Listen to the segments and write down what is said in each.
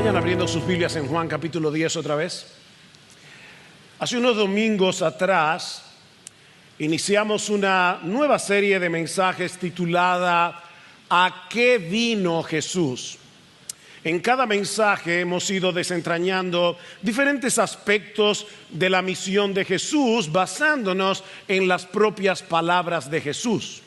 Vayan abriendo sus Biblias en Juan capítulo 10 otra vez. Hace unos domingos atrás iniciamos una nueva serie de mensajes titulada ¿A qué vino Jesús? En cada mensaje hemos ido desentrañando diferentes aspectos de la misión de Jesús basándonos en las propias palabras de Jesús.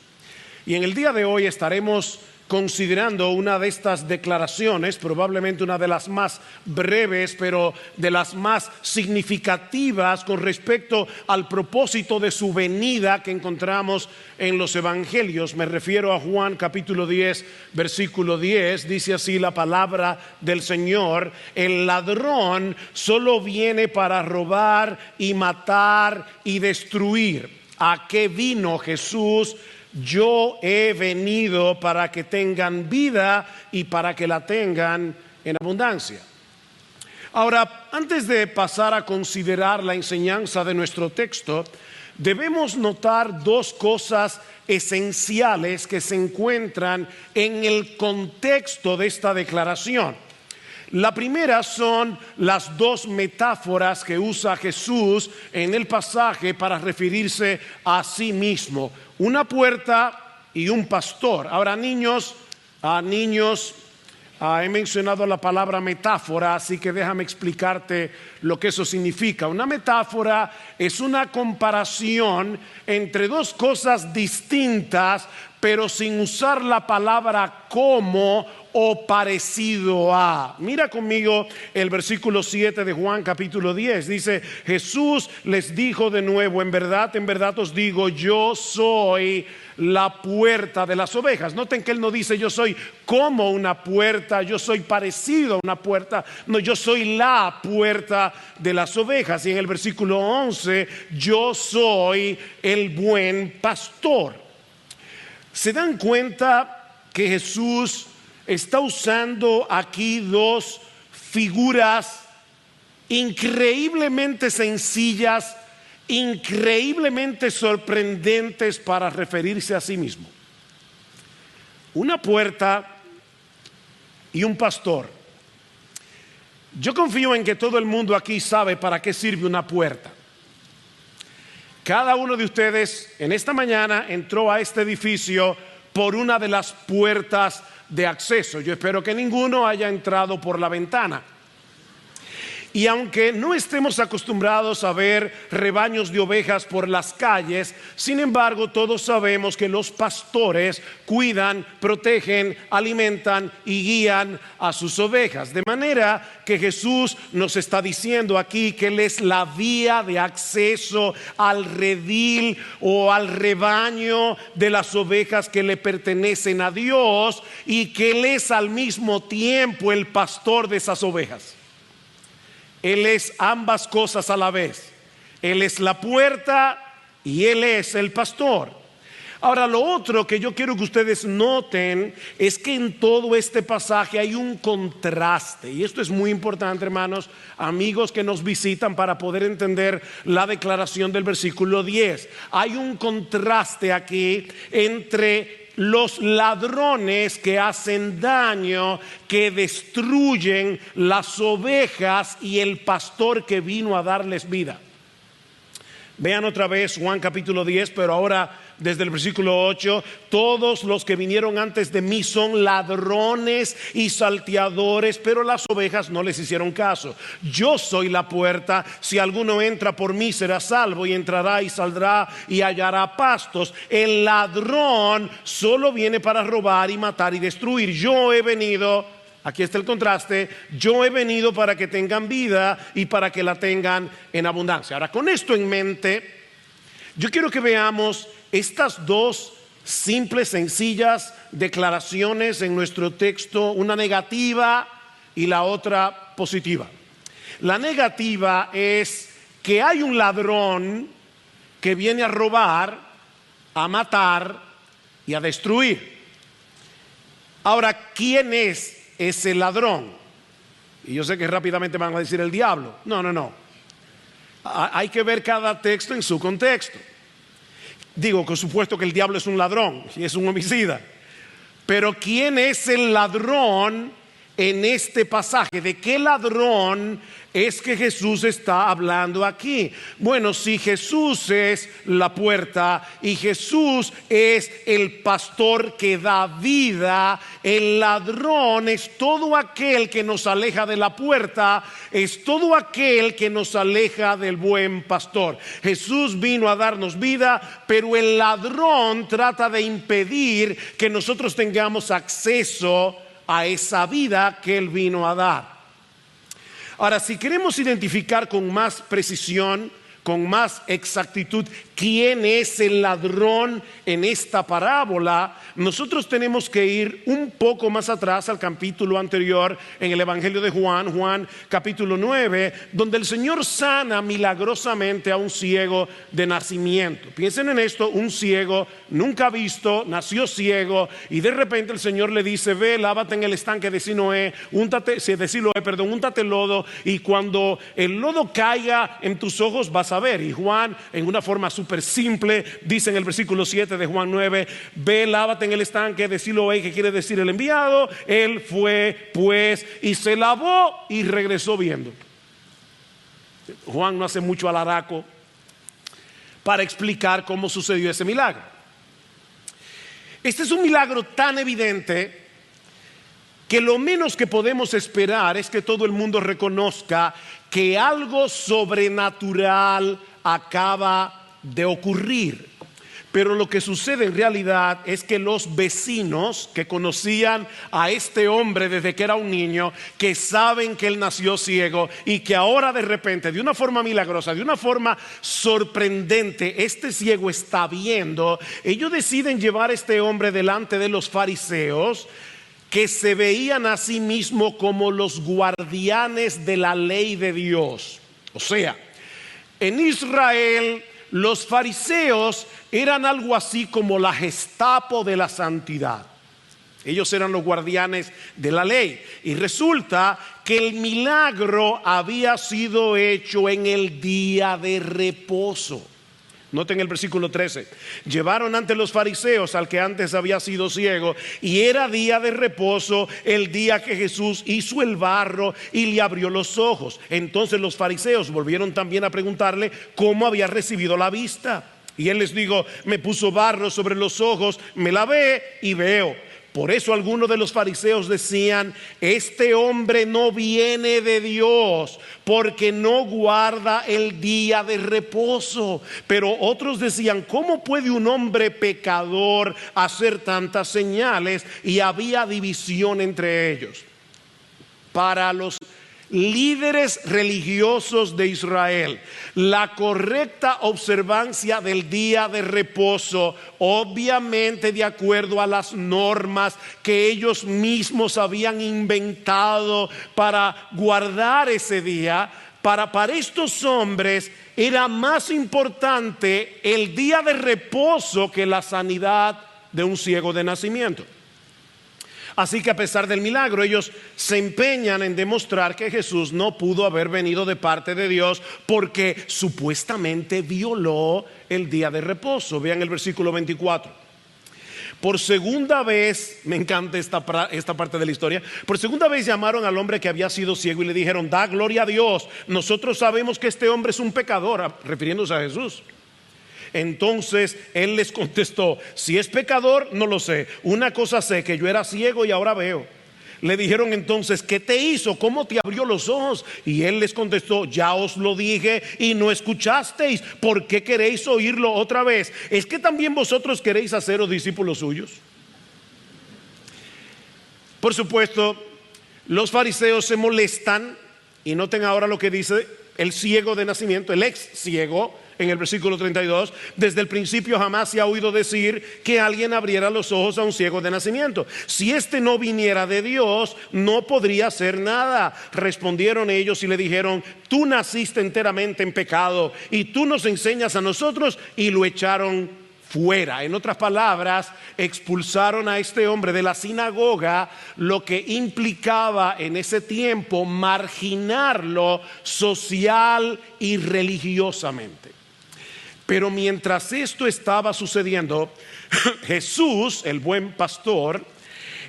Y en el día de hoy estaremos considerando una de estas declaraciones, probablemente una de las más breves, pero de las más significativas con respecto al propósito de su venida que encontramos en los evangelios. Me refiero a Juan capítulo 10, versículo 10, dice así la palabra del Señor: el ladrón solo viene para robar y matar y destruir. ¿A qué vino Jesús? Yo he venido para que tengan vida y para que la tengan en abundancia. Ahora, antes de pasar a considerar la enseñanza de nuestro texto, debemos notar dos cosas esenciales que se encuentran en el contexto de esta declaración. La primera son las dos metáforas que usa Jesús en el pasaje para referirse a sí mismo: una puerta y un pastor. Ahora, niños, he mencionado la palabra metáfora, así que déjame explicarte lo que eso significa. Una metáfora es una comparación entre dos cosas distintas, pero sin usar la palabra como o parecido a. Mira conmigo el versículo 7 de Juan capítulo 10. Dice: Jesús les dijo de nuevo, en verdad os digo, yo soy la puerta de las ovejas. Noten que él no dice yo soy como una puerta, yo soy parecido a una puerta. No, yo soy la puerta de las ovejas. Y en el versículo 11, yo soy el buen pastor. ¿Se dan cuenta que Jesús está usando aquí dos figuras increíblemente sencillas, increíblemente sorprendentes para referirse a sí mismo? Una puerta y un pastor. Yo confío en que todo el mundo aquí sabe para qué sirve una puerta. Cada uno de ustedes en esta mañana entró a este edificio por una de las puertas de acceso. Yo espero que ninguno haya entrado por la ventana. Y aunque no estemos acostumbrados a ver rebaños de ovejas por las calles, sin embargo todos sabemos que los pastores cuidan, protegen, alimentan y guían a sus ovejas. De manera que Jesús nos está diciendo aquí que Él es la vía de acceso al redil o al rebaño de las ovejas que le pertenecen a Dios, y que Él es al mismo tiempo el pastor de esas ovejas. Él es ambas cosas a la vez. Él es la puerta y Él es el pastor. Ahora, lo otro que yo quiero que ustedes noten es que en todo este pasaje hay un contraste. Y esto es muy importante, hermanos, amigos que nos visitan, para poder entender la declaración del versículo 10. Hay un contraste aquí entre los ladrones que hacen daño, que destruyen las ovejas, y el pastor que vino a darles vida. Vean otra vez Juan capítulo 10, pero ahora desde el versículo 8. Todos los que vinieron antes de mí son ladrones y salteadores, pero las ovejas no les hicieron caso. Yo soy la puerta. Si alguno entra por mí será salvo, y entrará y saldrá y hallará pastos. El ladrón solo viene para robar y matar y destruir. Yo he venido, aquí está el contraste, yo he venido para que tengan vida y para que la tengan en abundancia. Ahora, con esto en mente, yo quiero que veamos estas dos simples, sencillas declaraciones en nuestro texto, una negativa y la otra positiva. La negativa es que hay un ladrón que viene a robar, a matar y a destruir. Ahora, ¿quién es ese ladrón? Y yo sé que rápidamente van a decir el diablo. No. Hay que ver cada texto en su contexto. Digo, por supuesto que el diablo es un ladrón y es un homicida. Pero ¿quién es el ladrón en este pasaje? ¿De qué ladrón es que Jesús está hablando aquí? Bueno, si Jesús es la puerta y Jesús es el pastor que da vida, el ladrón es todo aquel que nos aleja de la puerta, es todo aquel que nos aleja del buen pastor. Jesús vino a darnos vida, pero el ladrón trata de impedir que nosotros tengamos acceso a esa vida que Él vino a dar. Ahora, si queremos identificar con más precisión, con más exactitud, quién es el ladrón en esta parábola, nosotros tenemos que ir un poco más atrás al capítulo anterior en el Evangelio de Juan, Juan capítulo 9, donde el Señor sana milagrosamente a un ciego de nacimiento. Piensen en esto: un ciego nunca visto, nació ciego, y de repente el Señor le dice: ve, lávate en el estanque de Siloé, úntate lodo, y cuando el lodo caiga en tus ojos vas a ver. Y Juan, en una forma súper simple, dice en el versículo 7 de Juan 9: ve, lávate en el estanque de Siloé, que quiere decir el enviado. Él fue pues y se lavó y regresó viendo. Juan no hace mucho alaraco para explicar cómo sucedió ese milagro. Este es un milagro tan evidente que lo menos que podemos esperar es que todo el mundo reconozca que algo sobrenatural acaba de ocurrir. Pero lo que sucede en realidad es que los vecinos que conocían a este hombre desde que era un niño, que saben que él nació ciego y que ahora de repente, de una forma milagrosa, de una forma sorprendente, este ciego está viendo, ellos deciden llevar a este hombre delante de los fariseos, que se veían a sí mismos como los guardianes de la ley de Dios. O sea, en Israel los fariseos eran algo así como la Gestapo de la santidad. Ellos eran los guardianes de la ley. Y resulta que el milagro había sido hecho en el día de reposo. Noten el versículo 13: llevaron ante los fariseos al que antes había sido ciego, y era día de reposo, el día que Jesús hizo el barro y le abrió los ojos. Entonces los fariseos volvieron también a preguntarle cómo había recibido la vista. Y él les dijo: me puso barro sobre los ojos, me lavé y veo. Por eso algunos de los fariseos decían: este hombre no viene de Dios, porque no guarda el día de reposo. Pero otros decían: ¿cómo puede un hombre pecador hacer tantas señales? Y había división entre ellos. Para los líderes religiosos de Israel, la correcta observancia del día de reposo, obviamente de acuerdo a las normas que ellos mismos habían inventado para guardar ese día, para estos hombres era más importante el día de reposo que la sanidad de un ciego de nacimiento. Así que a pesar del milagro, ellos se empeñan en demostrar que Jesús no pudo haber venido de parte de Dios porque supuestamente violó el día de reposo. Vean el versículo 24. Por segunda vez, me encanta esta parte de la historia, por segunda vez llamaron al hombre que había sido ciego y le dijeron: da gloria a Dios, nosotros sabemos que este hombre es un pecador, refiriéndose a Jesús. Entonces él les contestó: si es pecador, no lo sé. Una cosa sé, que yo era ciego y ahora veo. Le dijeron entonces: ¿qué te hizo? ¿Cómo te abrió los ojos? Y él les contestó: ya os lo dije y no escuchasteis. ¿Por qué queréis oírlo otra vez? ¿Es que también vosotros queréis haceros discípulos suyos? Por supuesto, los fariseos se molestan. Y noten ahora lo que dice el ciego de nacimiento, el ex ciego. En el versículo 32, desde el principio jamás se ha oído decir que alguien abriera los ojos a un ciego de nacimiento. Si este no viniera de Dios, no podría hacer nada. Respondieron ellos y le dijeron: tú naciste enteramente en pecado y tú nos enseñas a nosotros. Y lo echaron fuera. En otras palabras, expulsaron a este hombre de la sinagoga, lo que implicaba en ese tiempo marginarlo social y religiosamente. Pero mientras esto estaba sucediendo, Jesús, el buen pastor,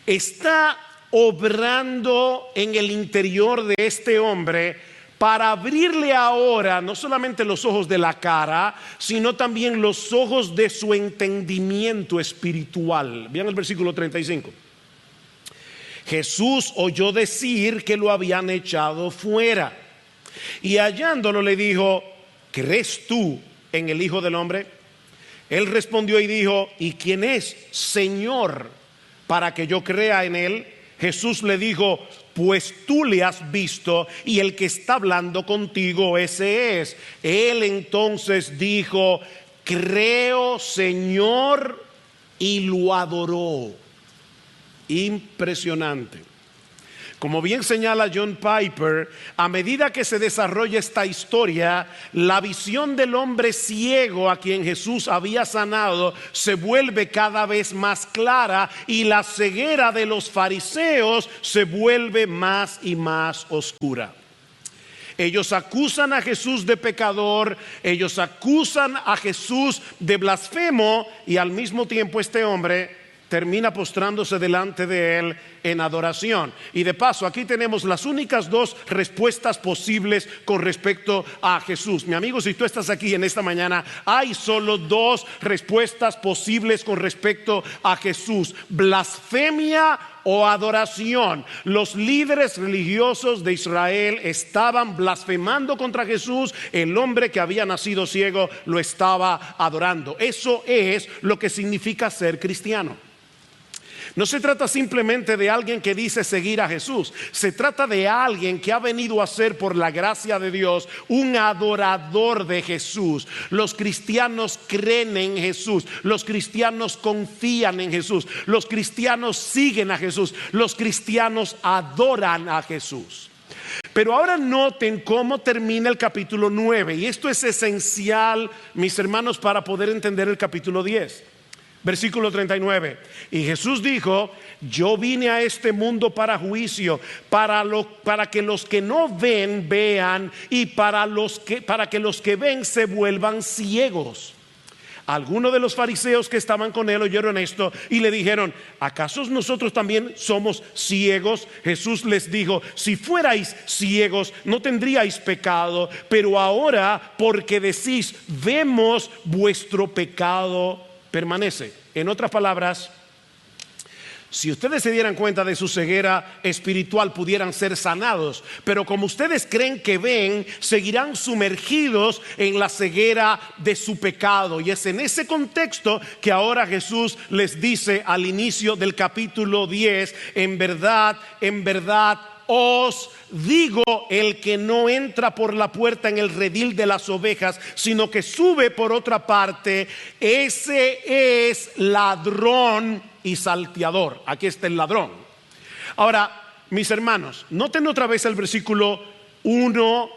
está obrando en el interior de este hombre para abrirle ahora no solamente los ojos de la cara, sino también los ojos de su entendimiento espiritual. Vean el versículo 35. Jesús oyó decir que lo habían echado fuera, y hallándolo le dijo: ¿crees tú en el Hijo del Hombre? Él respondió y dijo: ¿y quién es, Señor, para que yo crea en él? Jesús le dijo: pues tú le has visto, y el que está hablando contigo, ese es. Él entonces dijo: creo, Señor, y lo adoró. Impresionante. Como bien señala John Piper, a medida que se desarrolla esta historia, la visión del hombre ciego a quien Jesús había sanado se vuelve cada vez más clara, y la ceguera de los fariseos se vuelve más y más oscura. Ellos acusan a Jesús de pecador, ellos acusan a Jesús de blasfemo, y al mismo tiempo este hombre termina postrándose delante de él en adoración. Y de paso, aquí tenemos las únicas dos respuestas posibles con respecto a Jesús. Mi amigo, si tú estás aquí en esta mañana, hay solo dos respuestas posibles con respecto a Jesús: blasfemia o adoración. Los líderes religiosos de Israel estaban blasfemando contra Jesús. El hombre que había nacido ciego lo estaba adorando. Eso es lo que significa ser cristiano. No se trata simplemente de alguien que dice seguir a Jesús. Se trata de alguien que ha venido a ser, por la gracia de Dios, un adorador de Jesús. Los cristianos creen en Jesús. Los cristianos confían en Jesús. Los cristianos siguen a Jesús. Los cristianos adoran a Jesús. Pero ahora noten cómo termina el capítulo 9. Y esto es esencial, mis hermanos, para poder entender el capítulo 10. Versículo 39. Y Jesús dijo: yo vine a este mundo para juicio, para que los que no ven vean, y para que los que ven se vuelvan ciegos. Algunos de los fariseos que estaban con él oyeron esto y le dijeron: ¿acaso nosotros también somos ciegos? Jesús les dijo: si fuerais ciegos no tendríais pecado, pero ahora, porque decís vemos, vuestro pecado permanece. En otras palabras, si ustedes se dieran cuenta de su ceguera espiritual, pudieran ser sanados, pero como ustedes creen que ven, seguirán sumergidos en la ceguera de su pecado. Y es en ese contexto que ahora Jesús les dice al inicio del capítulo 10: en verdad os digo, el que no entra por la puerta en el redil de las ovejas, sino que sube por otra parte, ese es ladrón y salteador. Aquí está el ladrón. Ahora, mis hermanos, noten otra vez el versículo 1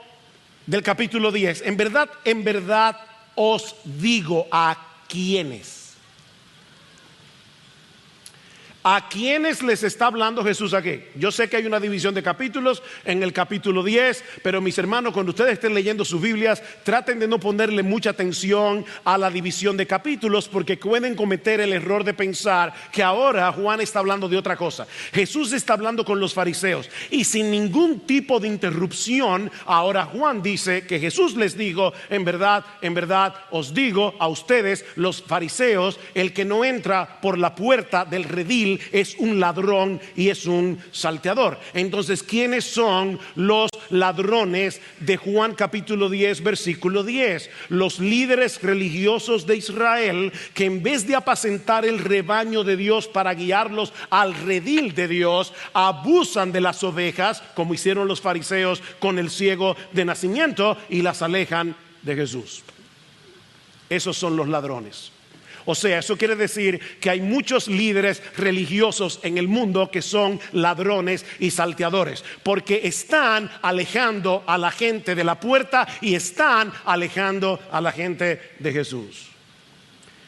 del capítulo 10. En verdad os digo. ¿A quiénes? ¿A quiénes les está hablando Jesús aquí? Yo sé que hay una división de capítulos en el capítulo 10, pero mis hermanos, cuando ustedes estén leyendo sus Biblias, traten de no ponerle mucha atención a la división de capítulos, porque pueden cometer el error de pensar que ahora Juan está hablando de otra cosa. Jesús está hablando con los fariseos, y sin ningún tipo de interrupción, ahora Juan dice que Jesús les dijo: en verdad os digo a ustedes, los fariseos, el que no entra por la puerta del redil es un ladrón y es un salteador. Entonces, ¿quiénes son los ladrones de Juan capítulo 10 versículo 10? Los líderes religiosos de Israel, que en vez de apacentar el rebaño de Dios para guiarlos al redil de Dios, abusan de las ovejas, como hicieron los fariseos con el ciego de nacimiento, y las alejan de Jesús. Esos son los ladrones. O sea, eso quiere decir que hay muchos líderes religiosos en el mundo que son ladrones y salteadores, porque están alejando a la gente de la puerta y están alejando a la gente de Jesús.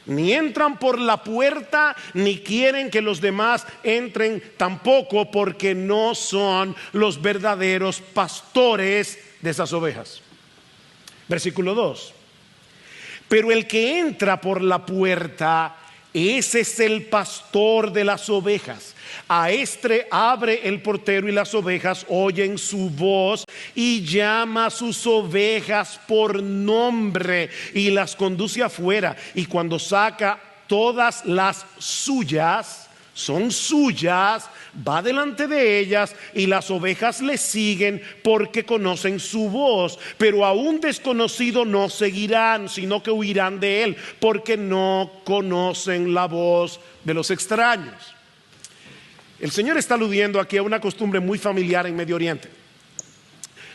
Ni entran por la puerta, ni quieren que los demás entren tampoco, porque no son los verdaderos pastores de esas ovejas. Versículo 2. Pero el que entra por la puerta, ese es el pastor de las ovejas. A este abre el portero y las ovejas oyen su voz y llama a sus ovejas por nombre y las conduce afuera. Y cuando saca todas las suyas, son suyas, va delante de ellas y las ovejas le siguen porque conocen su voz. Pero a un desconocido no seguirán, sino que huirán de él, porque no conocen la voz de los extraños. El Señor está aludiendo aquí a una costumbre muy familiar en Medio Oriente.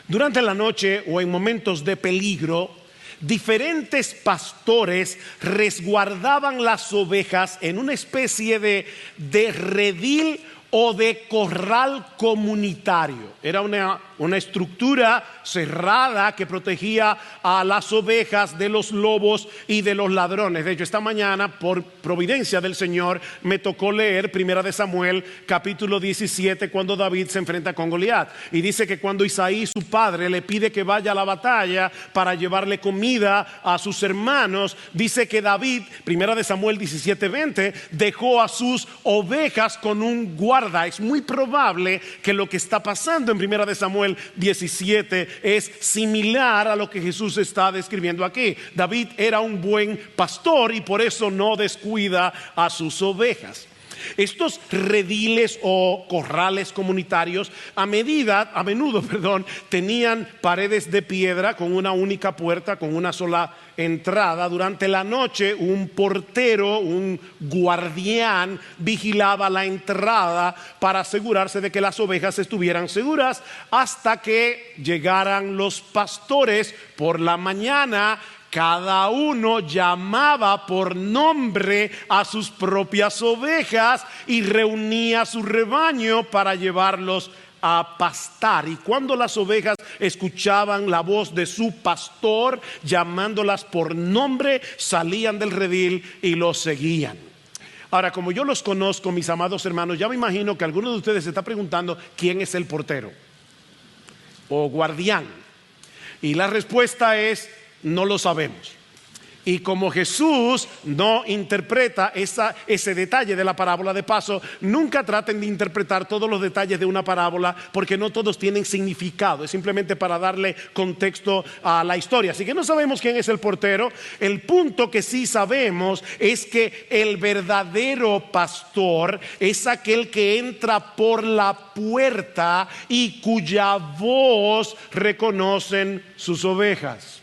Durante la noche o en momentos de peligro, diferentes pastores resguardaban las ovejas en una especie de redil o de corral comunitario. Era una estructura cerrada que protegía a las ovejas de los lobos y de los ladrones. De hecho, esta mañana, por providencia del Señor, me tocó leer 1 Samuel capítulo 17, cuando David se enfrenta con Goliat. Y dice que cuando Isaí, su padre, le pide que vaya a la batalla para llevarle comida a sus hermanos, dice que David, 1 Samuel 17:20, dejó a sus ovejas con un guarda. Es muy probable que lo que está pasando en 1 Samuel 17 es similar a lo que Jesús está describiendo aquí. David era un buen pastor y por eso no descuida a sus ovejas. Estos rediles o corrales comunitarios a menudo, tenían paredes de piedra con una única puerta, con una sola entrada. Durante la noche un portero, un guardián, vigilaba la entrada para asegurarse de que las ovejas estuvieran seguras hasta que llegaran los pastores por la mañana. Cada uno llamaba por nombre a sus propias ovejas y reunía su rebaño para llevarlos a pastar. Y cuando las ovejas escuchaban la voz de su pastor llamándolas por nombre, salían del redil y los seguían. Ahora, como yo los conozco, mis amados hermanos, ya me imagino que alguno de ustedes se está preguntando quién es el portero o guardián. Y la respuesta es: no lo sabemos. Y como Jesús no interpreta ese detalle de la parábola, de paso, nunca traten de interpretar todos los detalles de una parábola, porque no todos tienen significado. Es simplemente para darle contexto a la historia. Así que no sabemos quién es el portero. El punto que sí sabemos es que el verdadero pastor es aquel que entra por la puerta y cuya voz reconocen sus ovejas.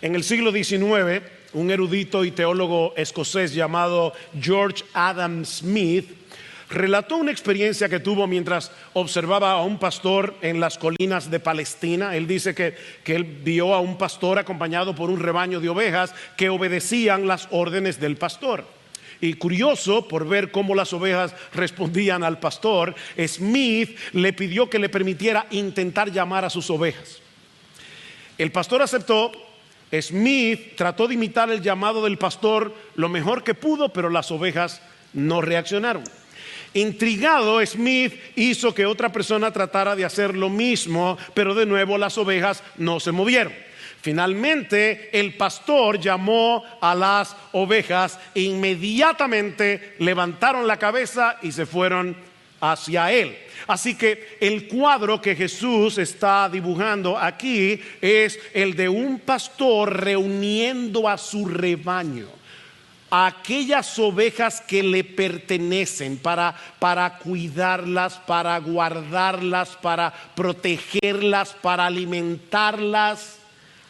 En el siglo XIX, un erudito y teólogo escocés llamado George Adam Smith relató una experiencia que tuvo mientras observaba a un pastor en las colinas de Palestina. Él dice que él vio a un pastor acompañado por un rebaño de ovejas que obedecían las órdenes del pastor. Y curioso por ver cómo las ovejas respondían al pastor, Smith le pidió que le permitiera intentar llamar a sus ovejas. El pastor aceptó. Smith trató de imitar el llamado del pastor lo mejor que pudo, pero las ovejas no reaccionaron. Intrigado, Smith hizo que otra persona tratara de hacer lo mismo, pero de nuevo las ovejas no se movieron. Finalmente el pastor llamó a las ovejas e inmediatamente levantaron la cabeza y se fueron hacia él. Así que el cuadro que Jesús está dibujando aquí es el de un pastor reuniendo a su rebaño, a aquellas ovejas que le pertenecen, para cuidarlas, para guardarlas, para protegerlas, para alimentarlas,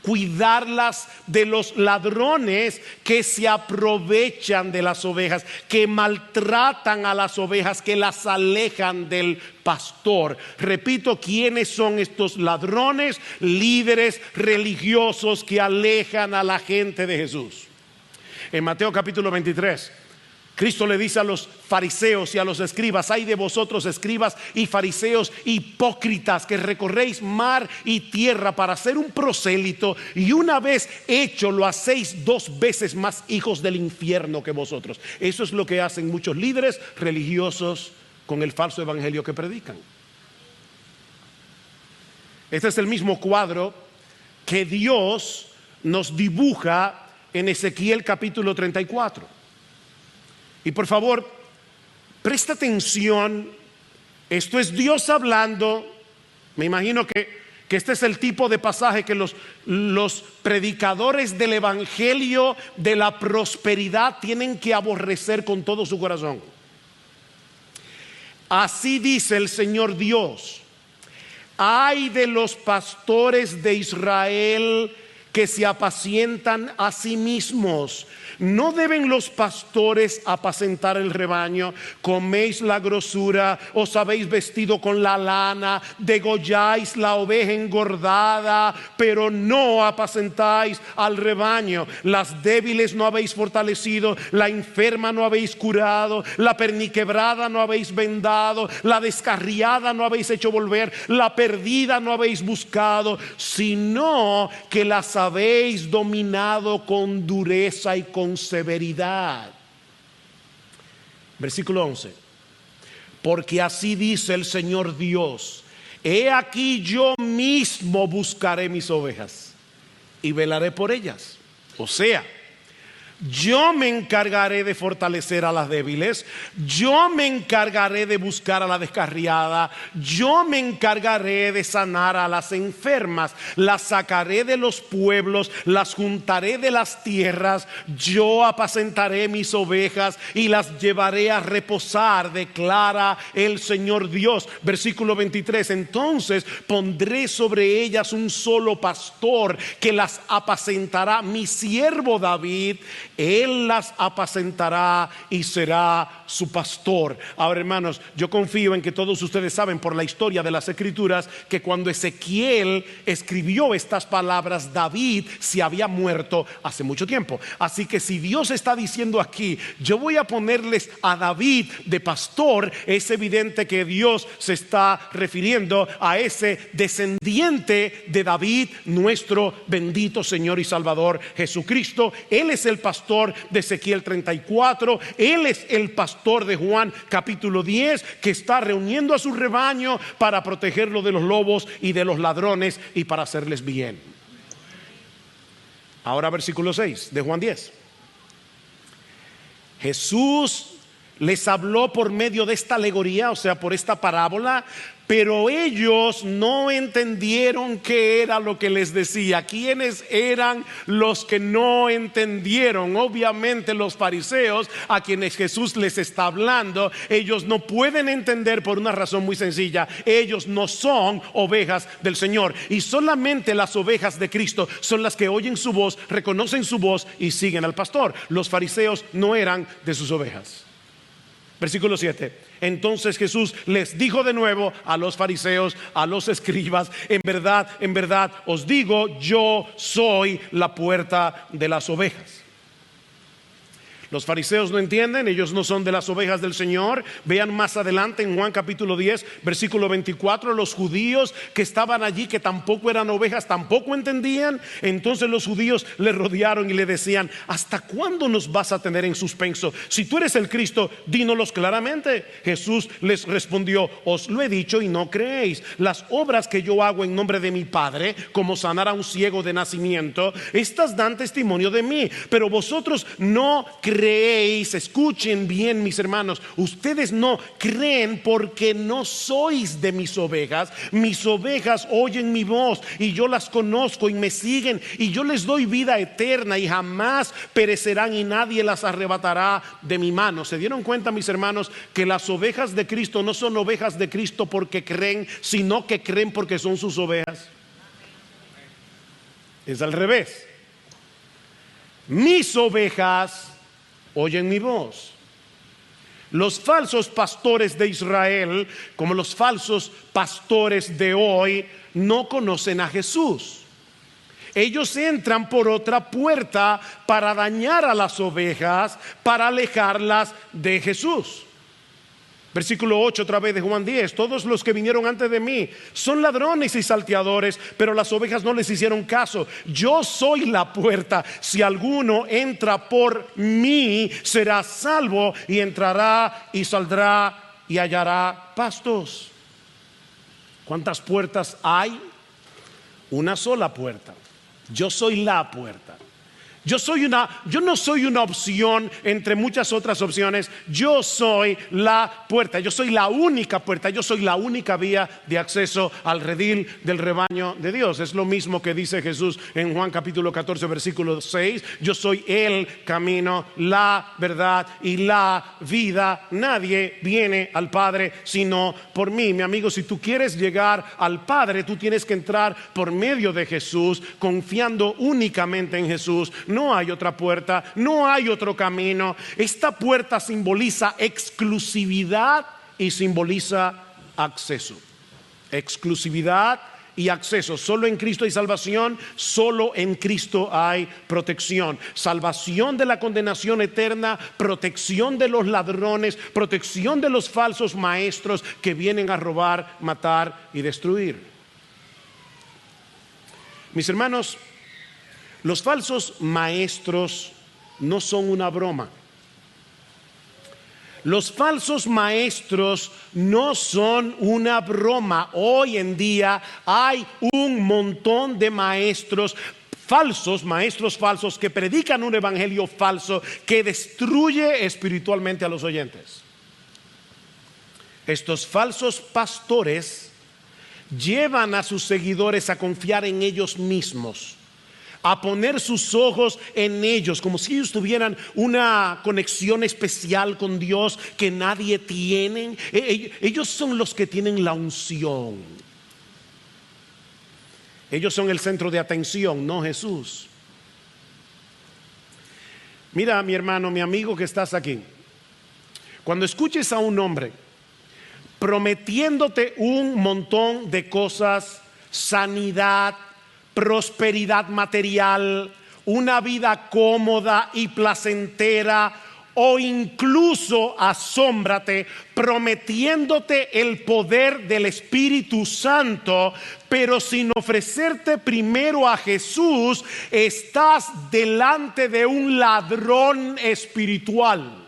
cuidarlas de los ladrones que se aprovechan de las ovejas, que maltratan a las ovejas, que las alejan del pastor. Repito, ¿quiénes son estos ladrones? Líderes religiosos que alejan a la gente de Jesús. En Mateo capítulo 23, Cristo le dice a los fariseos y a los escribas: ay de vosotros, escribas y fariseos hipócritas, que recorréis mar y tierra para ser un prosélito, y una vez hecho lo hacéis 2 veces más hijos del infierno que vosotros. Eso es lo que hacen muchos líderes religiosos con el falso evangelio que predican. Este es el mismo cuadro que Dios nos dibuja en Ezequiel capítulo 34. Y por favor, Presta atención, esto es Dios hablando. Me imagino que este es el tipo de pasaje que los predicadores del evangelio de la prosperidad tienen que aborrecer con todo su corazón. Así dice el Señor Dios: ay de los pastores de Israel que se apacientan a sí mismos. ¿No deben los pastores apacentar el rebaño? Coméis la grosura, os habéis vestido con la lana, degolláis la oveja engordada, pero no apacentáis al rebaño. Las débiles no habéis fortalecido, la enferma no habéis curado, la perniquebrada no habéis vendado, la descarriada no habéis hecho volver, la perdida no habéis buscado, sino que las habéis dominado con dureza y con severidad. Versículo 11: porque así dice el Señor Dios: he aquí yo mismo buscaré mis ovejas y velaré por ellas. O sea, yo me encargaré de fortalecer a las débiles, yo me encargaré de buscar a la descarriada, yo me encargaré de sanar a las enfermas, las sacaré de los pueblos, las juntaré de las tierras, yo apacentaré mis ovejas y las llevaré a reposar, declara el Señor Dios. Versículo 23: entonces pondré sobre ellas un solo pastor que las apacentará, mi siervo David. Él las apacentará y será su pastor. Ahora, hermanos, yo confío en que todos ustedes saben por la historia de las Escrituras que cuando Ezequiel escribió estas palabras, David se había muerto hace mucho tiempo. Así que si Dios está diciendo aquí: yo voy a ponerles a David de pastor, es evidente que Dios se está refiriendo a ese descendiente de David, nuestro bendito Señor y Salvador Jesucristo. Él es el pastor de Ezequiel 34, Él es el pastor de Juan capítulo 10, que está reuniendo a su rebaño para protegerlo de los lobos y de los ladrones y para hacerles bien. Ahora versículo 6 de Juan 10. Jesús les habló por medio de esta alegoría, o sea, por esta parábola, pero ellos no entendieron qué era lo que les decía. ¿Quiénes eran los que no entendieron? Obviamente los fariseos, a quienes Jesús les está hablando. Ellos no pueden entender por una razón muy sencilla: ellos no son ovejas del Señor, y solamente las ovejas de Cristo son las que oyen su voz, reconocen su voz y siguen al pastor. Los fariseos no eran de sus ovejas. Versículo 7: entonces Jesús les dijo de nuevo a los fariseos, a los escribas: en verdad os digo, yo soy la puerta de las ovejas. Los fariseos no entienden, ellos no son de las ovejas del Señor. Vean más adelante en Juan capítulo 10 versículo 24, los judíos que estaban allí, que tampoco eran ovejas, tampoco entendían. Entonces los judíos le rodearon y le decían: ¿hasta cuándo nos vas a tener en suspenso? Si tú eres el Cristo, dínoslos claramente. Jesús les respondió: os lo he dicho y no creéis. Las obras que yo hago en nombre de mi Padre, como sanar a un ciego de nacimiento, estas dan testimonio de mí, pero vosotros no creéis. Escuchen bien, mis hermanos, ustedes no creen porque no sois de mis ovejas. Mis ovejas oyen mi voz y yo las conozco y me siguen, y yo les doy vida eterna y jamás perecerán y nadie las arrebatará de mi mano. ¿Se dieron cuenta, mis hermanos, que las ovejas de Cristo no son ovejas de Cristo porque creen, sino que creen porque son sus ovejas? Es al revés. Mis ovejas oyen mi voz. Los falsos pastores de Israel, como los falsos pastores de hoy, no conocen a Jesús. Ellos entran por otra puerta para dañar a las ovejas, para alejarlas de Jesús. Versículo 8 otra vez de Juan 10: todos los que vinieron antes de mí son ladrones y salteadores, pero las ovejas no les hicieron caso. Yo soy la puerta. Si alguno entra por mí, será salvo, y entrará y saldrá y hallará pastos. ¿Cuántas puertas hay? Una sola puerta. Yo soy la puerta. Yo no soy una opción entre muchas otras opciones. Yo soy la puerta. Yo soy la única puerta. Yo soy la única vía de acceso al redil del rebaño de Dios. Es lo mismo que dice Jesús en Juan capítulo 14 versículo 6. Yo soy el camino, la verdad y la vida. Nadie viene al Padre sino por mí. Mi amigo, si tú quieres llegar al Padre, tú tienes que entrar por medio de Jesús, confiando únicamente en Jesús. No hay otra puerta, no hay otro camino. Esta puerta simboliza exclusividad y simboliza acceso. Exclusividad y acceso. Solo en Cristo hay salvación, solo en Cristo hay protección. Salvación de la condenación eterna, protección de los ladrones, protección de los falsos maestros que vienen a robar, matar y destruir. Mis hermanos, los falsos maestros no son una broma. Los falsos maestros no son una broma. Hoy en día hay un montón de maestros falsos que predican un evangelio falso que destruye espiritualmente a los oyentes. Estos falsos pastores llevan a sus seguidores a confiar en ellos mismos, a poner sus ojos en ellos, como si ellos tuvieran una conexión especial con Dios que nadie tiene. Ellos son los que tienen la unción. Ellos son el centro de atención, no Jesús. Mira, mi hermano, mi amigo que estás aquí, cuando escuches a un hombre prometiéndote un montón de cosas, sanidad, prosperidad material, una vida cómoda y placentera, o incluso, asómbrate, prometiéndote el poder del Espíritu Santo, pero sin ofrecerte primero a Jesús, estás delante de un ladrón espiritual.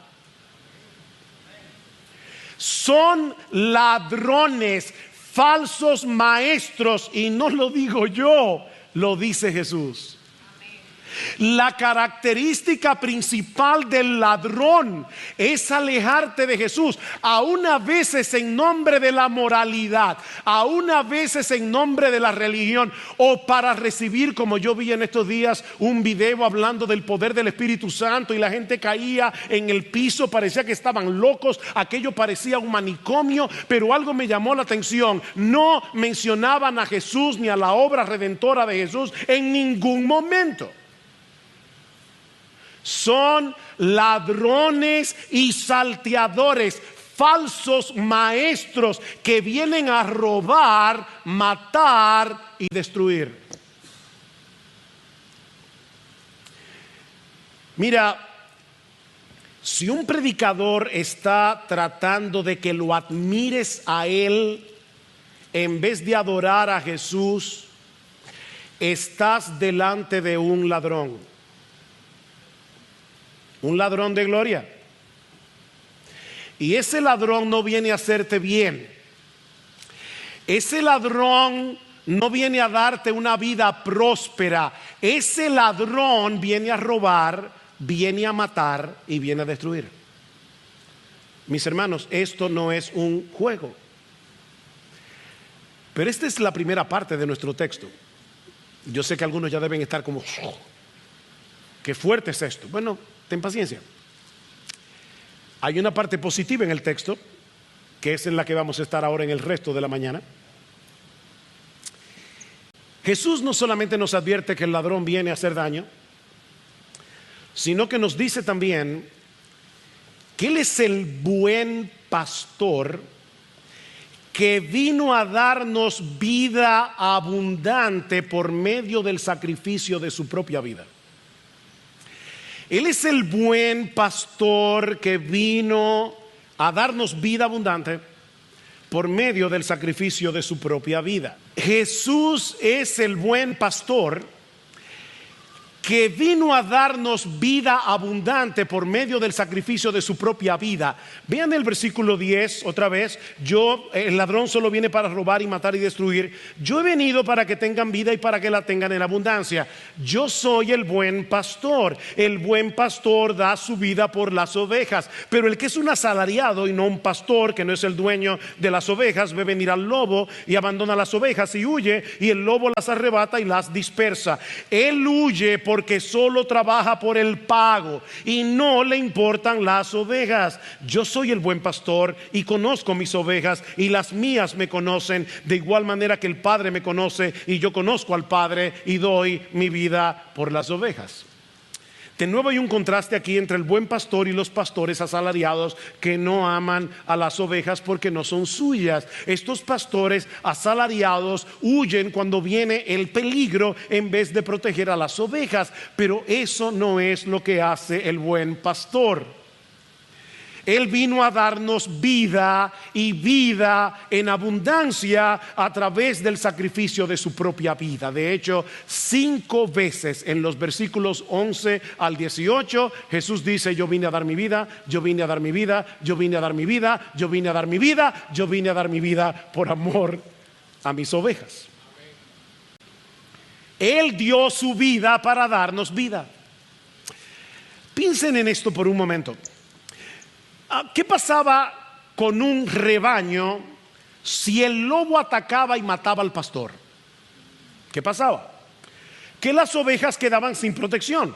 Son ladrones, falsos maestros, y no lo digo yo, lo dice Jesús. La característica principal del ladrón es alejarte de Jesús, aún a veces en nombre de la moralidad, aún a veces en nombre de la religión, o para recibir, como yo vi en estos días un video hablando del poder del Espíritu Santo y la gente caía en el piso, parecía que estaban locos, aquello parecía un manicomio, pero algo me llamó la atención: no mencionaban a Jesús ni a la obra redentora de Jesús en ningún momento. Son ladrones y salteadores, falsos maestros que vienen a robar, matar y destruir. Mira, si un predicador está tratando de que lo admires a él en vez de adorar a Jesús, estás delante de un ladrón. Un ladrón de gloria. Y ese ladrón no viene a hacerte bien. Ese ladrón no viene a darte una vida próspera. Ese ladrón viene a robar, viene a matar y viene a destruir. Mis hermanos, esto no es un juego. Pero esta es la primera parte de nuestro texto. Yo sé que algunos ya deben estar como: qué fuerte es esto. Bueno, ten paciencia. Hay una parte positiva en el texto, que es en la que vamos a estar ahora en el resto de la mañana. Jesús no solamente nos advierte que el ladrón viene a hacer daño, sino que nos dice también que Él es el buen pastor que vino a darnos vida abundante por medio del sacrificio de su propia vida. Él es el buen pastor que vino a darnos vida abundante por medio del sacrificio de su propia vida. Jesús es el buen pastor que vino a darnos vida abundante por medio del sacrificio de su propia vida. Vean el versículo 10 otra vez. El ladrón solo viene para robar y matar y destruir. Yo he venido para que tengan vida y para que la tengan en abundancia. Yo soy el buen pastor. El buen pastor da su vida por las ovejas. Pero el que es un asalariado y no un pastor, que no es el dueño de las ovejas, ve venir al lobo y abandona las ovejas y huye, y el lobo las arrebata y las dispersa. Él huye porque solo trabaja por el pago y no le importan las ovejas. Yo soy el buen pastor y conozco mis ovejas, y las mías me conocen, de igual manera que el Padre me conoce y yo conozco al Padre y doy mi vida por las ovejas. De nuevo hay un contraste aquí entre el buen pastor y los pastores asalariados que no aman a las ovejas porque no son suyas. Estos pastores asalariados huyen cuando viene el peligro en vez de proteger a las ovejas, pero eso no es lo que hace el buen pastor. Él vino a darnos vida y vida en abundancia a través del sacrificio de su propia vida. De hecho, 5 veces en los versículos 11 al 18, Jesús dice: yo vine a dar mi vida, yo vine a dar mi vida, yo vine a dar mi vida, yo vine a dar mi vida, yo vine a dar mi vida por amor a mis ovejas. Él dio su vida para darnos vida. Piensen en esto por un momento. ¿Qué pasaba con un rebaño si el lobo atacaba y mataba al pastor? ¿Qué pasaba? Que las ovejas quedaban sin protección,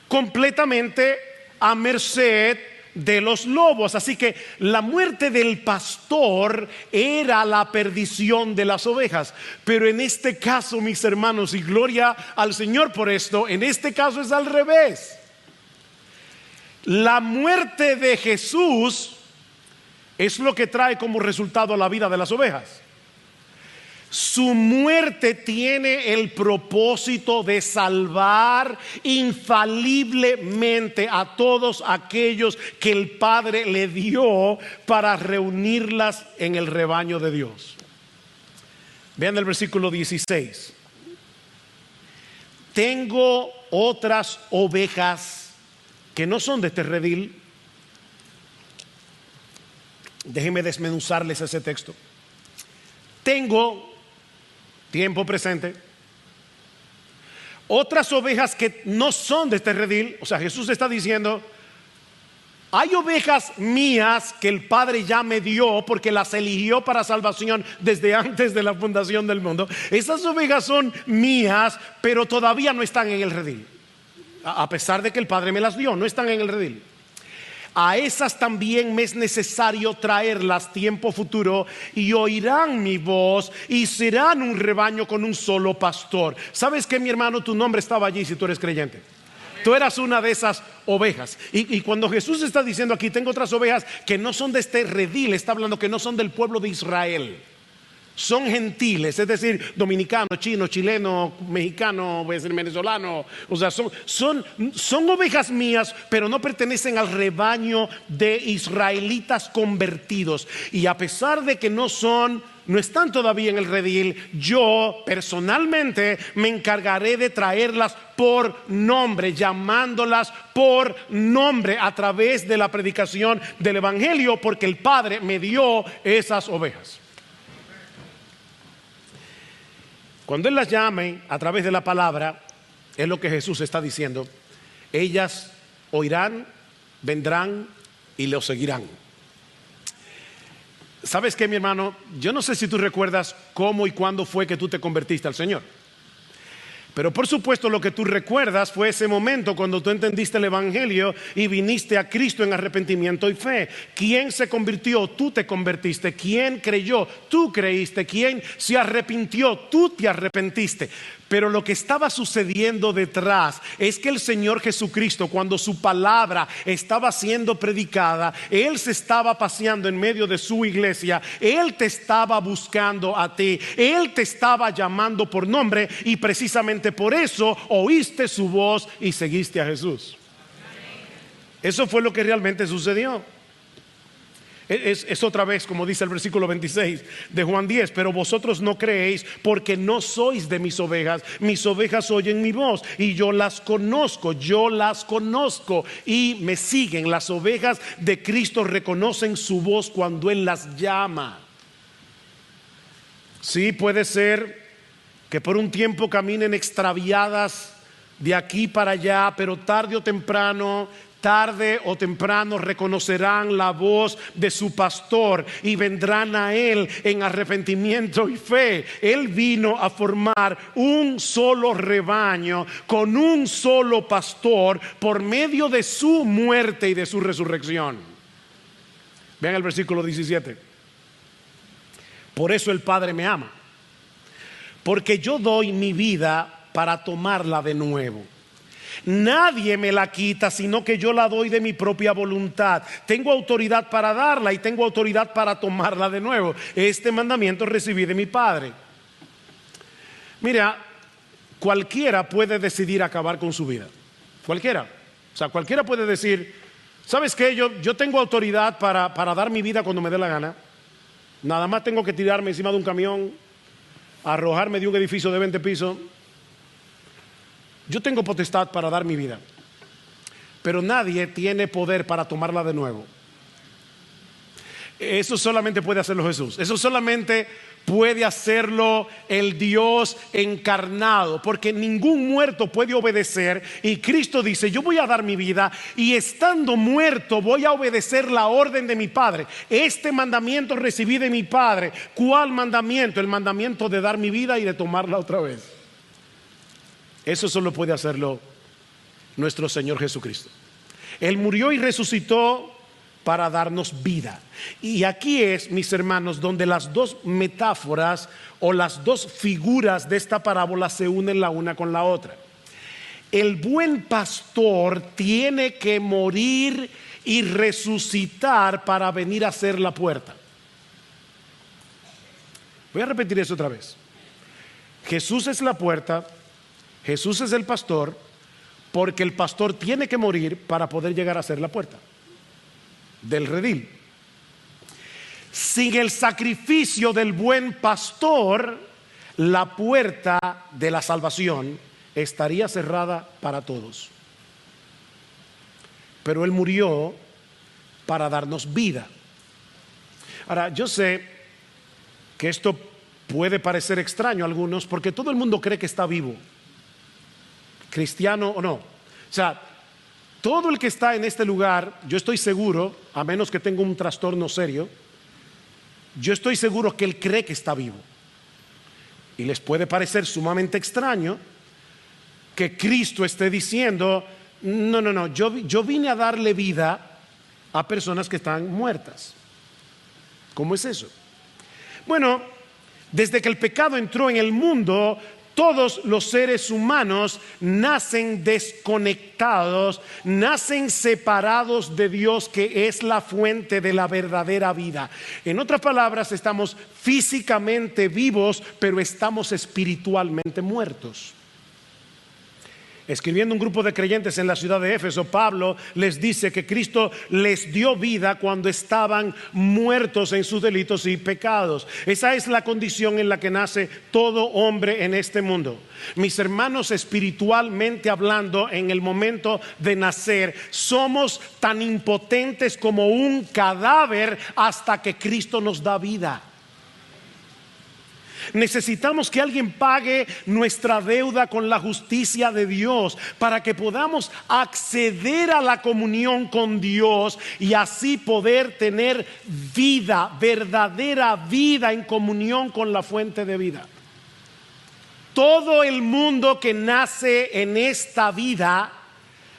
completamente a merced de los lobos. Así que la muerte del pastor era la perdición de las ovejas. Pero en este caso, mis hermanos, y gloria al Señor por esto, en este caso es al revés. La muerte de Jesús es lo que trae como resultado la vida de las ovejas. Su muerte tiene el propósito de salvar infaliblemente a todos aquellos que el Padre le dio para reunirlas en el rebaño de Dios. Vean el versículo 16. Tengo otras ovejas que no son de este redil. Déjenme desmenuzarles ese texto. Tengo, tiempo presente, otras ovejas que no son de este redil. O sea, Jesús está diciendo: hay ovejas mías que el Padre ya me dio porque las eligió para salvación desde antes de la fundación del mundo. Esas ovejas son mías, pero todavía no están en el redil. A pesar de que el Padre me las dio, no están en el redil. A esas también me es necesario traerlas tiempo futuro, y oirán mi voz y serán un rebaño con un solo pastor. ¿Sabes qué, mi hermano? Tu nombre estaba allí si tú eres creyente. Tú eras una de esas ovejas. Y cuando Jesús está diciendo aquí: tengo otras ovejas que no son de este redil, está hablando que no son del pueblo de Israel. Son gentiles, es decir, dominicano, chino, chileno, mexicano, voy a decir venezolano. O sea, son ovejas mías, pero no pertenecen al rebaño de israelitas convertidos. Y a pesar de que no están todavía en el redil, yo personalmente me encargaré de traerlas por nombre, llamándolas por nombre a través de la predicación del evangelio, porque el Padre me dio esas ovejas. Cuando Él las llame a través de la palabra, es lo que Jesús está diciendo: ellas oirán, vendrán y lo seguirán. ¿Sabes qué, mi hermano? Yo no sé si tú recuerdas cómo y cuándo fue que tú te convertiste al Señor. Pero por supuesto lo que tú recuerdas fue ese momento cuando tú entendiste el evangelio y viniste a Cristo en arrepentimiento y fe. ¿Quién se convirtió? Tú te convertiste. ¿Quién creyó? Tú creíste. ¿Quién se arrepintió? Tú te arrepentiste. Pero lo que estaba sucediendo detrás es que el Señor Jesucristo, cuando su palabra estaba siendo predicada, Él se estaba paseando en medio de su iglesia. Él te estaba buscando a ti. Él te estaba llamando por nombre, y precisamente por eso oíste su voz y seguiste a Jesús. Eso fue lo que realmente sucedió. Es otra vez como dice el versículo 26 de Juan 10, pero vosotros no creéis porque no sois de mis ovejas oyen mi voz y yo las conozco y me siguen. Las ovejas de Cristo reconocen su voz cuando Él las llama. Sí, puede ser que por un tiempo caminen extraviadas de aquí para allá, pero tarde o temprano reconocerán la voz de su pastor y vendrán a Él en arrepentimiento y fe. Él vino a formar un solo rebaño con un solo pastor por medio de su muerte y de su resurrección. Vean el versículo 17. Por eso el Padre me ama, porque yo doy mi vida para tomarla de nuevo. Nadie me la quita, sino que yo la doy de mi propia voluntad. Tengo autoridad para darla y tengo autoridad para tomarla de nuevo. Este mandamiento recibí de mi Padre. Mira, cualquiera puede decidir acabar con su vida. Cualquiera. O sea, cualquiera puede decir, ¿sabes qué? Yo tengo autoridad para dar mi vida cuando me dé la gana. Nada más tengo que tirarme encima de un camión, arrojarme de un edificio de 20 pisos. Yo tengo potestad para dar mi vida, pero nadie tiene poder para tomarla de nuevo. Eso solamente puede hacerlo Jesús. Eso solamente puede hacerlo el Dios encarnado, porque ningún muerto puede obedecer. Y Cristo dice, yo voy a dar mi vida y estando muerto voy a obedecer la orden de mi Padre. Este mandamiento recibí de mi Padre. ¿Cuál mandamiento? El mandamiento de dar mi vida y de tomarla otra vez. Eso solo puede hacerlo nuestro Señor Jesucristo. Él murió y resucitó para darnos vida. Y aquí es, mis hermanos, donde las dos metáforas o las dos figuras de esta parábola se unen la una con la otra. El buen pastor tiene que morir y resucitar para venir a ser la puerta. Voy a repetir eso otra vez. Jesús es la puerta. Jesús es el pastor, porque el pastor tiene que morir para poder llegar a ser la puerta del redil. Sin el sacrificio del buen pastor, la puerta de la salvación estaría cerrada para todos. Pero Él murió para darnos vida. Ahora, yo sé que esto puede parecer extraño a algunos, porque todo el mundo cree que está vivo, cristiano o no. O sea, todo el que está en este lugar, yo estoy seguro, a menos que tenga un trastorno serio, yo estoy seguro que él cree que está vivo. Y les puede parecer sumamente extraño que Cristo esté diciendo, no, yo vine a darle vida a personas que están muertas. ¿Cómo es eso? Bueno, desde que el pecado entró en el mundo, todos los seres humanos nacen desconectados, nacen separados de Dios, que es la fuente de la verdadera vida. En otras palabras, estamos físicamente vivos, pero estamos espiritualmente muertos. Escribiendo un grupo de creyentes en la ciudad de Éfeso, Pablo les dice que Cristo les dio vida cuando estaban muertos en sus delitos y pecados. Esa es la condición en la que nace todo hombre en este mundo. Mis hermanos, espiritualmente hablando, en el momento de nacer, somos tan impotentes como un cadáver hasta que Cristo nos da vida. Necesitamos que alguien pague nuestra deuda con la justicia de Dios para que podamos acceder a la comunión con Dios y así poder tener vida, verdadera vida en comunión con la fuente de vida. Todo el mundo que nace en esta vida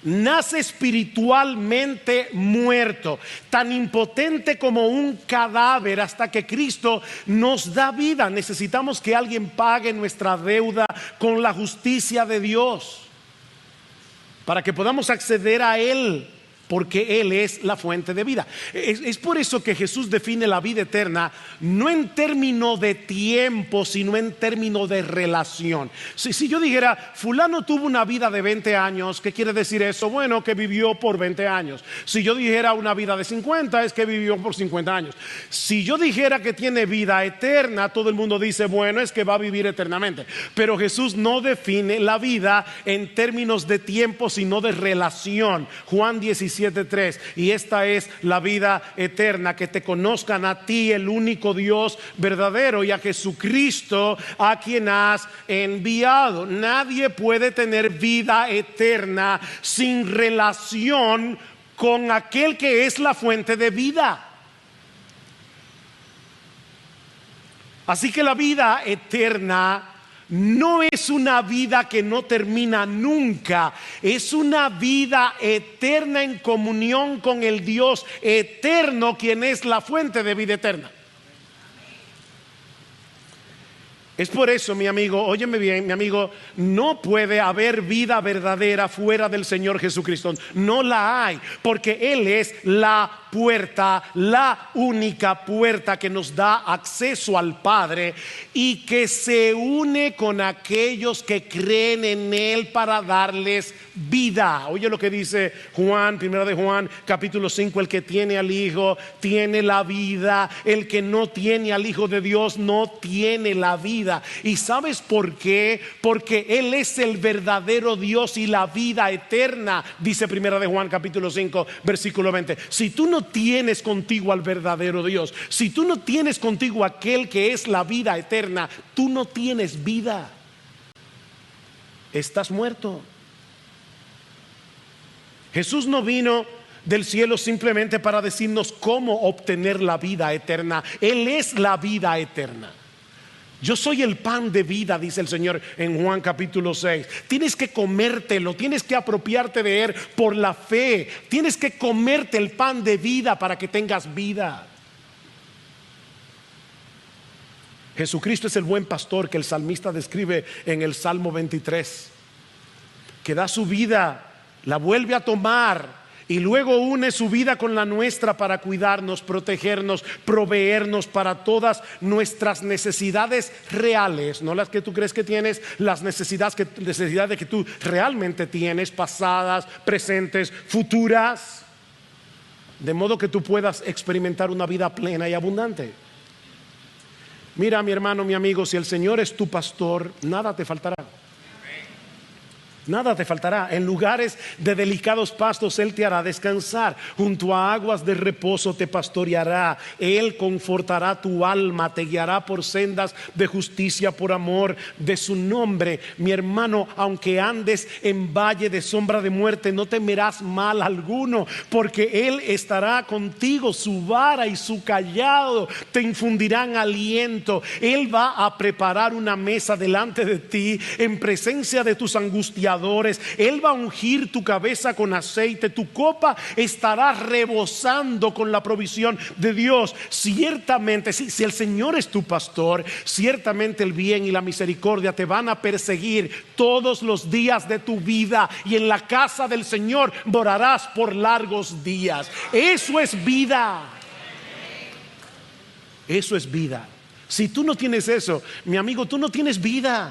nace espiritualmente muerto, tan impotente como un cadáver hasta que Cristo nos da vida. Necesitamos que alguien pague nuestra deuda con la justicia de Dios para que podamos acceder a Él porque Él es la fuente de vida. Es por eso que Jesús define la vida eterna no en términos de tiempo, sino en términos de relación. Si yo dijera, fulano tuvo una vida de 20 años, ¿qué quiere decir eso? Bueno, que vivió por 20 años. Si yo dijera una vida de 50, es que vivió por 50 años. Si yo dijera que tiene vida eterna, todo el mundo dice, bueno, es que va a vivir eternamente. Pero Jesús no define la vida en términos de tiempo, sino de relación. Juan 17:3, y esta es la vida eterna, que te conozcan a ti, el único Dios verdadero, y a Jesucristo, a quien has enviado. Nadie puede tener vida eterna sin relación con aquel que es la fuente de vida. Así que la vida eterna no es una vida que no termina nunca, es una vida eterna en comunión con el Dios eterno, quien es la fuente de vida eterna. Es por eso, mi amigo, óyeme bien, mi amigo, no puede haber vida verdadera fuera del Señor Jesucristo. No la hay, porque Él es la puerta, la única puerta que nos da acceso al Padre y que se une con aquellos que creen en Él para darles vida. Oye lo que dice Juan, primera de Juan, capítulo 5, el que tiene al Hijo tiene la vida, el que no tiene al Hijo de Dios no tiene la vida. ¿Y sabes por qué? Porque Él es el verdadero Dios y la vida eterna, dice primera de Juan capítulo 5 versículo 20. Si tú no tienes contigo al verdadero Dios, si tú no tienes contigo aquel que es la vida eterna, tú no tienes vida. Estás muerto. Jesús no vino del cielo simplemente para decirnos cómo obtener la vida eterna. Él es la vida eterna. Yo soy el pan de vida, dice el Señor en Juan capítulo 6. Tienes que comértelo, tienes que apropiarte de Él por la fe. Tienes que comerte el pan de vida para que tengas vida. Jesucristo es el buen pastor que el salmista describe en el Salmo 23, que da su vida, la vuelve a tomar y luego une su vida con la nuestra para cuidarnos, protegernos, proveernos para todas nuestras necesidades reales, no las que tú crees que tienes, las necesidades que tú realmente tienes, pasadas, presentes, futuras, de modo que tú puedas experimentar una vida plena y abundante. Mira, mi hermano, mi amigo, si el Señor es tu pastor, nada te faltará. Nada te faltará. En lugares de delicados pastos Él te hará descansar. Junto a aguas de reposo te pastoreará. Él confortará tu alma, te guiará por sendas de justicia por amor de su nombre. Mi hermano, aunque andes en valle de sombra de muerte, no temerás mal alguno, porque Él estará contigo. Su vara y su callado te infundirán aliento. Él va a preparar una mesa delante de ti en presencia de tus angustiadores. Él va a ungir tu cabeza con aceite, tu copa estará rebosando con la provisión de Dios. Ciertamente, si el Señor es tu pastor, ciertamente el bien y la misericordia te van a perseguir todos los días de tu vida, y en la casa del Señor morarás por largos días. Eso es vida. Eso es vida. Si tú no tienes eso, mi amigo, tú no tienes vida.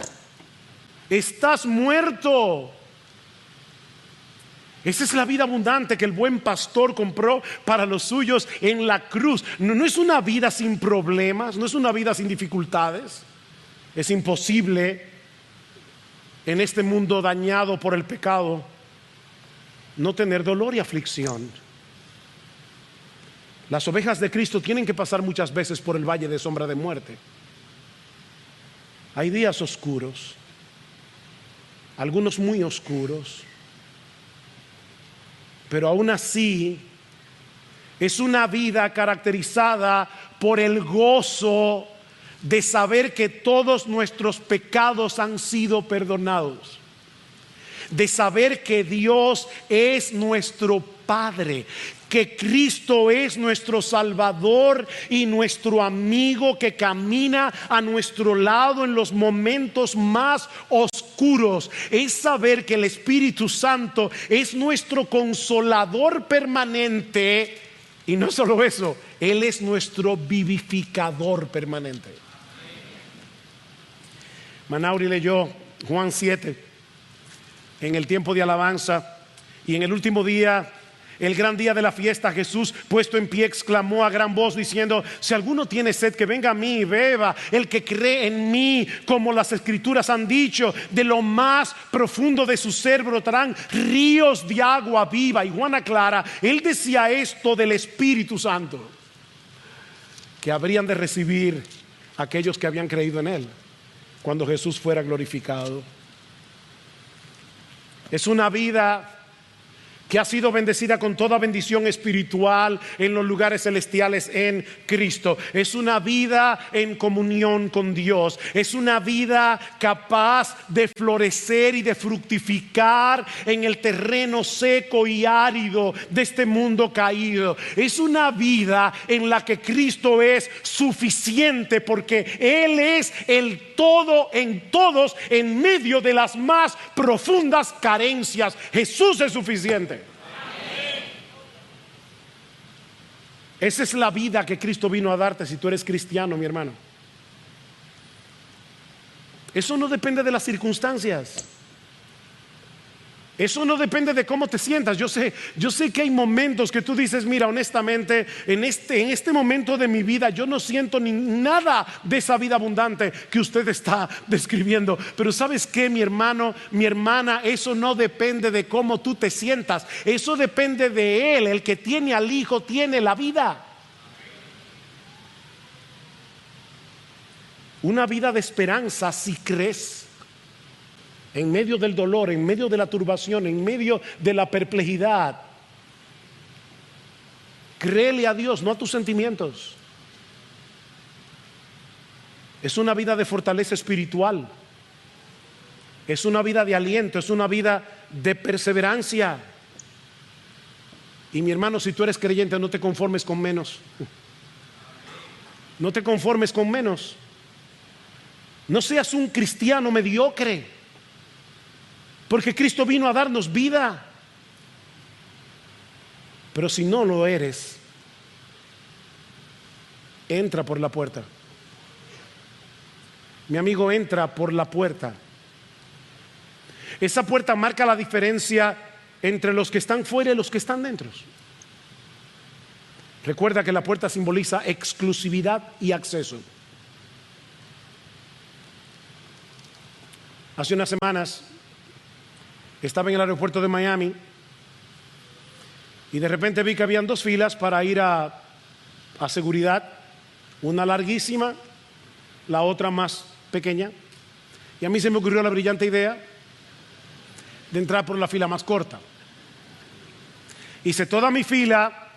Estás muerto. Esa es la vida abundante que el buen pastor compró para los suyos en la cruz. No es una vida sin problemas, no es una vida sin dificultades. Es imposible en este mundo dañado por el pecado no tener dolor y aflicción. Las ovejas de Cristo tienen que pasar muchas veces por el valle de sombra de muerte. Hay días oscuros, algunos muy oscuros, pero aún así es una vida caracterizada por el gozo de saber que todos nuestros pecados han sido perdonados, de saber que Dios es nuestro Padre, que Cristo es nuestro Salvador y nuestro amigo que camina a nuestro lado en los momentos más oscuros. Es saber que el Espíritu Santo es nuestro consolador permanente, y no solo eso, Él es nuestro vivificador permanente. Manauri leyó Juan 7 en el tiempo de alabanza, y en el último día, el gran día de la fiesta, Jesús, puesto en pie, exclamó a gran voz diciendo: si alguno tiene sed, que venga a mí y beba. El que cree en mí, como las escrituras han dicho, de lo más profundo de su ser brotarán ríos de agua viva. Y Juan aclara, él decía esto del Espíritu Santo, que habrían de recibir aquellos que habían creído en él cuando Jesús fuera glorificado. Es una vida que ha sido bendecida con toda bendición espiritual en los lugares celestiales en Cristo. Es una vida en comunión con Dios. Es una vida capaz de florecer y de fructificar en el terreno seco y árido de este mundo caído. Es una vida en la que Cristo es suficiente, porque Él es el todo en todos, en medio de las más profundas carencias. Jesús es suficiente. Esa es la vida que Cristo vino a darte si tú eres cristiano, mi hermano. Eso no depende de las circunstancias. Eso no depende de cómo te sientas. Yo sé que hay momentos que tú dices: mira, honestamente, en este momento de mi vida yo no siento ni nada de esa vida abundante que usted está describiendo. Pero ¿sabes qué, mi hermano, mi hermana? Eso no depende de cómo tú te sientas. Eso depende de Él. El que tiene al Hijo tiene la vida. Una vida de esperanza si crees. En medio del dolor, en medio de la turbación, en medio de la perplejidad, créele a Dios, no a tus sentimientos. Es una vida de fortaleza espiritual. Es una vida de aliento, es una vida de perseverancia. Y mi hermano, si tú eres creyente, no te conformes con menos. No te conformes con menos. No seas un cristiano mediocre, porque Cristo vino a darnos vida. Pero si no lo eres, entra por la puerta. Mi amigo, entra por la puerta. Esa puerta marca la diferencia entre los que están fuera y los que están dentro. Recuerda que la puerta simboliza exclusividad y acceso. Hace unas semanas estaba en el aeropuerto de Miami y de repente vi que habían dos filas para ir a seguridad, una larguísima, la otra más pequeña, y a mí se me ocurrió la brillante idea de entrar por la fila más corta. Hice toda mi fila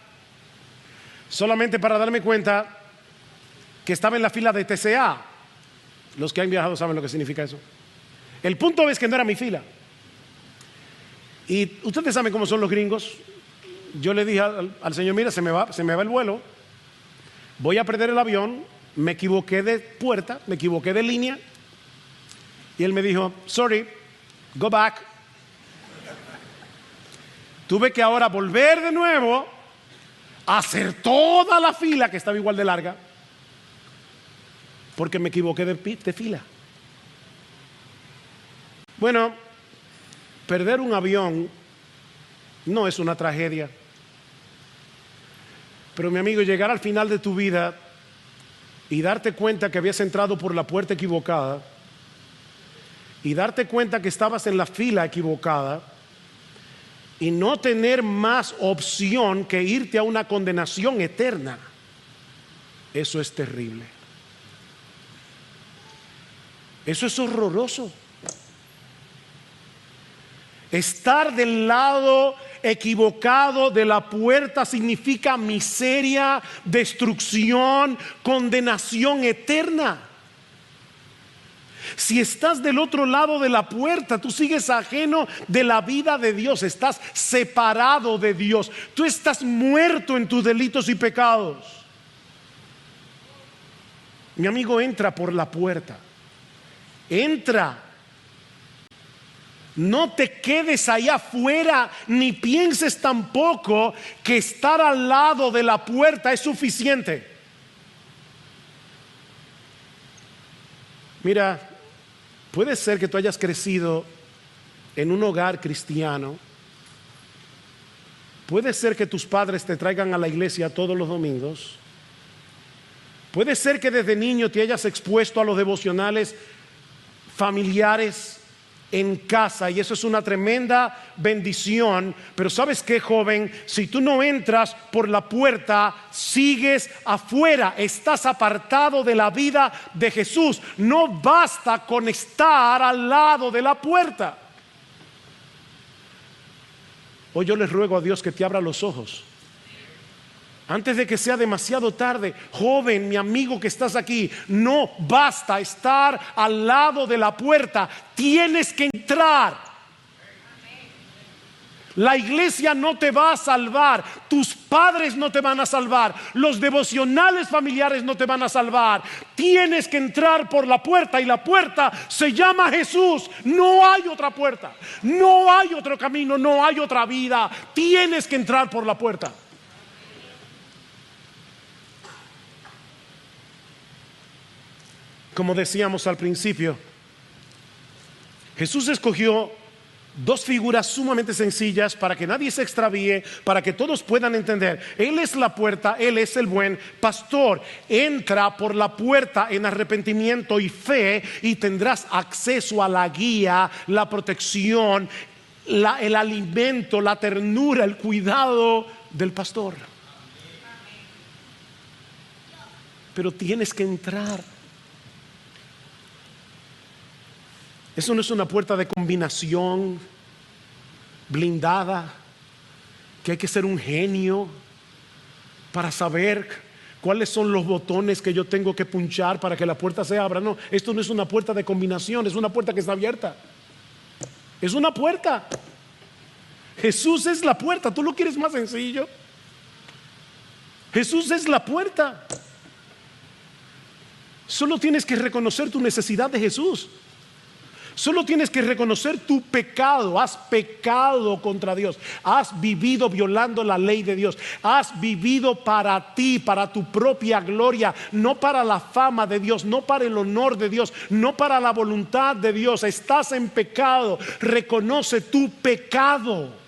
solamente para darme cuenta que estaba en la fila de TCA. Los que han viajado saben lo que significa eso. El punto es que no era mi fila. Y ustedes saben cómo son los gringos. Yo le dije al señor: mira, se me va el vuelo, voy a perder el avión, me equivoqué de puerta, me equivoqué de línea. Y él me dijo: sorry, go back. Tuve que ahora volver de nuevo a hacer toda la fila, que estaba igual de larga, porque me equivoqué de fila. Bueno, perder un avión no es una tragedia. Pero mi amigo, llegar al final de tu vida y darte cuenta que habías entrado por la puerta equivocada, y darte cuenta que estabas en la fila equivocada, y no tener más opción que irte a una condenación eterna, eso es terrible. Eso es horroroso. Estar del lado equivocado de la puerta significa miseria, destrucción, condenación eterna. Si estás del otro lado de la puerta, tú sigues ajeno de la vida de Dios, estás separado de Dios, tú estás muerto en tus delitos y pecados. Mi amigo, entra por la puerta, entra. No te quedes allá afuera, ni pienses tampoco que estar al lado de la puerta es suficiente. Mira, puede ser que tú hayas crecido en un hogar cristiano. Puede ser que tus padres te traigan a la iglesia todos los domingos. Puede ser que desde niño te hayas expuesto a los devocionales familiares en casa, y eso es una tremenda bendición. Pero ¿sabes qué, joven? Si tú no entras por la puerta, sigues afuera, estás apartado de la vida de Jesús. No basta con estar al lado de la puerta. Hoy yo les ruego a Dios que te abra los ojos antes de que sea demasiado tarde. Joven, mi amigo que estás aquí, no basta estar al lado de la puerta, tienes que entrar. La iglesia no te va a salvar, tus padres no te van a salvar, los devocionales familiares no te van a salvar. Tienes que entrar por la puerta, y la puerta se llama Jesús. No hay otra puerta, no hay otro camino, no hay otra vida. Tienes que entrar por la puerta. Como decíamos al principio, Jesús escogió dos figuras sumamente sencillas para que nadie se extravíe, para que todos puedan entender. Él es la puerta, Él es el buen pastor. Entra por la puerta en arrepentimiento y fe, y tendrás acceso a la guía, la protección, el alimento, la ternura, el cuidado del pastor. Pero tienes que entrar. Eso no es una puerta de combinación blindada, que hay que ser un genio para saber cuáles son los botones que yo tengo que punchar para que la puerta se abra. No, esto no es una puerta de combinación, es una puerta que está abierta. Es una puerta. Jesús es la puerta. ¿Tú lo quieres más sencillo? Jesús es la puerta. Solo tienes que reconocer tu necesidad de Jesús. Solo tienes que reconocer tu pecado. Has pecado contra Dios. Has vivido violando la ley de Dios. Has vivido para ti, para tu propia gloria, no para la fama de Dios, no para el honor de Dios, no para la voluntad de Dios. Estás en pecado. Reconoce tu pecado.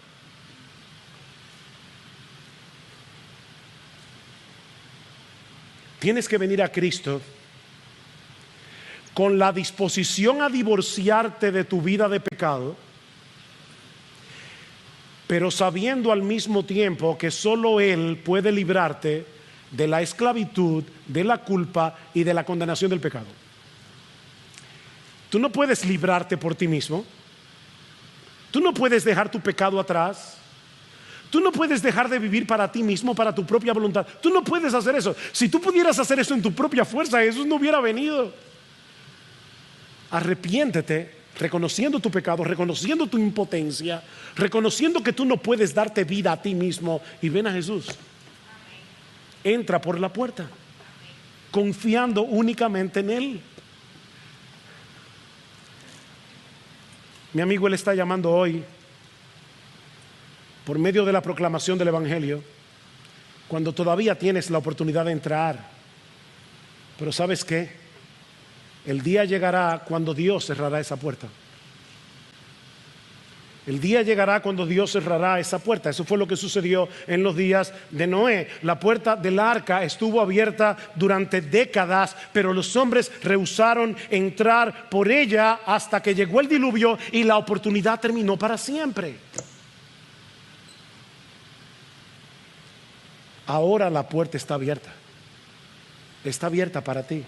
Tienes que venir a Cristo con la disposición a divorciarte de tu vida de pecado, pero sabiendo al mismo tiempo que solo Él puede librarte de la esclavitud, de la culpa y de la condenación del pecado. Tú no puedes librarte por ti mismo. Tú no puedes dejar tu pecado atrás. Tú no puedes dejar de vivir para ti mismo, para tu propia voluntad. Tú no puedes hacer eso. Si tú pudieras hacer eso en tu propia fuerza, Jesús no hubiera venido. Arrepiéntete, reconociendo tu pecado, reconociendo tu impotencia, reconociendo que tú no puedes darte vida a ti mismo, y ven a Jesús. Entra por la puerta, confiando únicamente en Él. Mi amigo, Él está llamando hoy, por medio de la proclamación del Evangelio, cuando todavía tienes la oportunidad de entrar. Pero ¿sabes qué? El día llegará cuando Dios cerrará esa puerta. El día llegará cuando Dios cerrará esa puerta. Eso fue lo que sucedió en los días de Noé. La puerta del arca estuvo abierta durante décadas, pero los hombres rehusaron entrar por ella hasta que llegó el diluvio y la oportunidad terminó para siempre. Ahora la puerta está abierta. Está abierta para ti.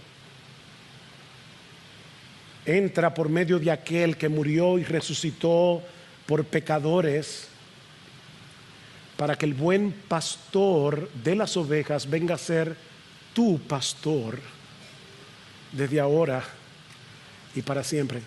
Entra por medio de aquel que murió y resucitó por pecadores, para que el buen pastor de las ovejas venga a ser tu pastor desde ahora y para siempre.